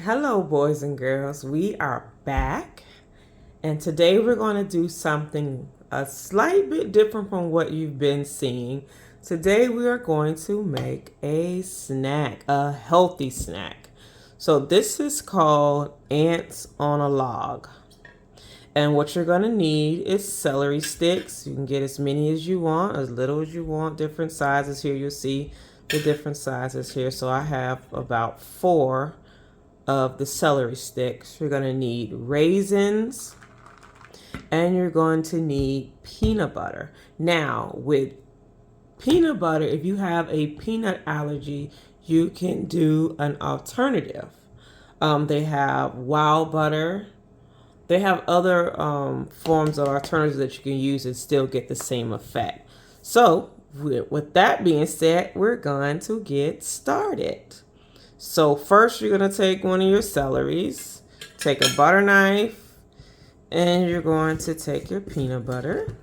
Hello, boys and girls. We are back, and today we're going to do something a slight bit different from what you've been seeing. Today we are going to make a snack, a healthy snack. So this is called ants on a log. And what you're going to need is celery sticks. You can get as many as you want, as little as you want, different sizes here. You'll see the different sizes here. So I have about 4 of the celery sticks. You're going to need raisins and you're going to need peanut butter. Now, with peanut butter, if you have a peanut allergy, you can do an alternative. They have wild butter. They have other forms of alternatives that you can use and still get the same effect. So, with that being said, we're going to get started. So first you're going to take one of your celeries, take a butter knife, and you're going to take your peanut butter.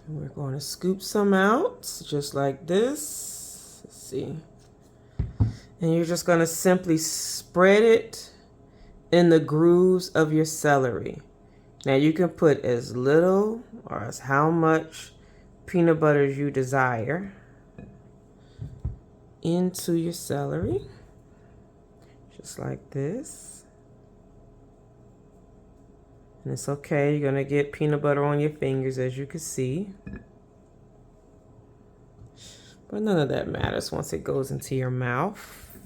And we're going to scoop some out, just like this. Let's see. And you're just going to simply spread it in the grooves of your celery. Now you can put as little or as how much peanut butter as you desire into your celery, just like this. And it's okay, you're gonna get peanut butter on your fingers, as you can see, but none of that matters once it goes into your mouth.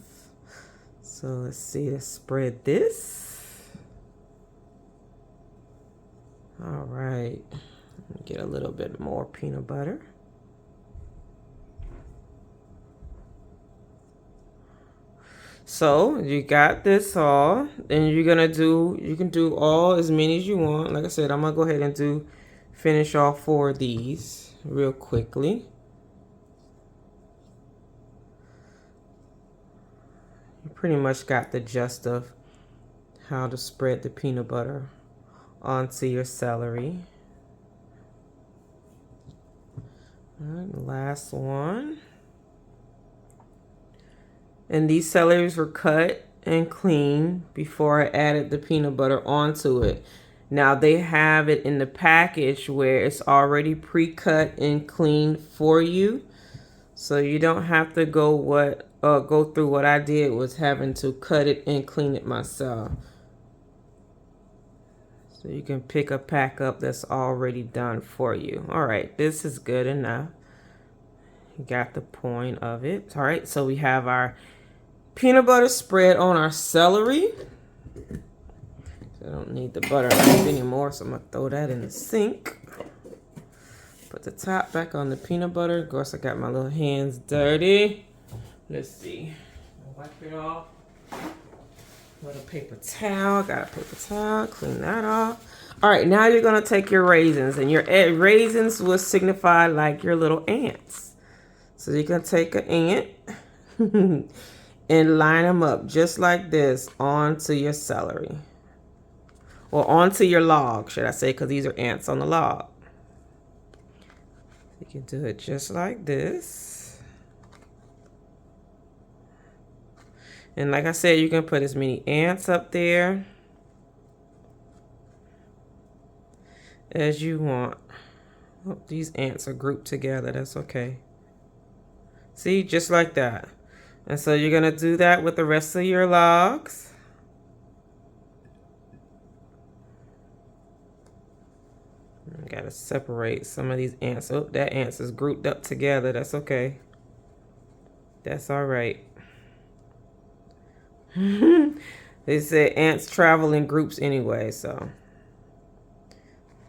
So let's see, let's spread this. All right, get a little bit more peanut butter. So you got this all, and you can do all as many as you want. Like I said, I'm gonna go ahead and finish all 4 of these real quickly. You pretty much got the gist of how to spread the peanut butter onto your celery. All right, last one. And these celeries were cut and cleaned before I added the peanut butter onto it. Now they have it in the package where it's already pre-cut and cleaned for you. So you don't have to go through what I did, was having to cut it and clean it myself. So you can pick a pack up that's already done for you. All right, this is good enough. You got the point of it. All right, so we have our peanut butter spread on our celery. So I don't need the butter knife anymore, so I'm gonna throw that in the sink. Put the top back on the peanut butter. Of course, I got my little hands dirty. Let's see. Wipe it off with a paper towel. Got a paper towel. Clean that off. All right, now you're gonna take your raisins, and your raisins will signify like your little ants. So you're gonna take an ant and line them up just like this onto your celery. Or onto your log, should I say, because these are ants on the log. You can do it just like this. And like I said, you can put as many ants up there as you want. Oh, these ants are grouped together, that's okay. See, just like that. And so you're going to do that with the rest of your logs. I got to separate some of these ants. Oh, that ants is grouped up together. That's okay. That's all right. They say ants travel in groups anyway, so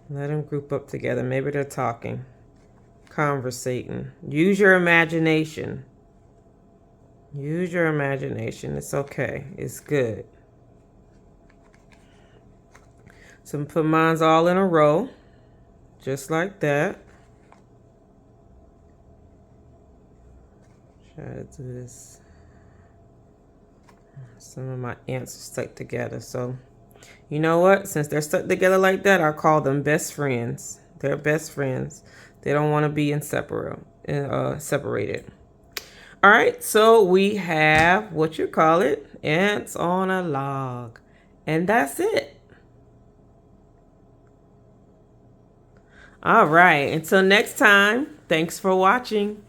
let them group up together. Maybe they're talking, conversating. Use your imagination. Use your imagination. It's okay. It's good. So put mine all in a row, just like that. Try to do this. Some of my ants are stuck together. So you know what? Since they're stuck together like that, I call them best friends. They're best friends. They don't want to be separated. All right, so we have what you call it, ants on a log. And that's it. All right, until next time, thanks for watching.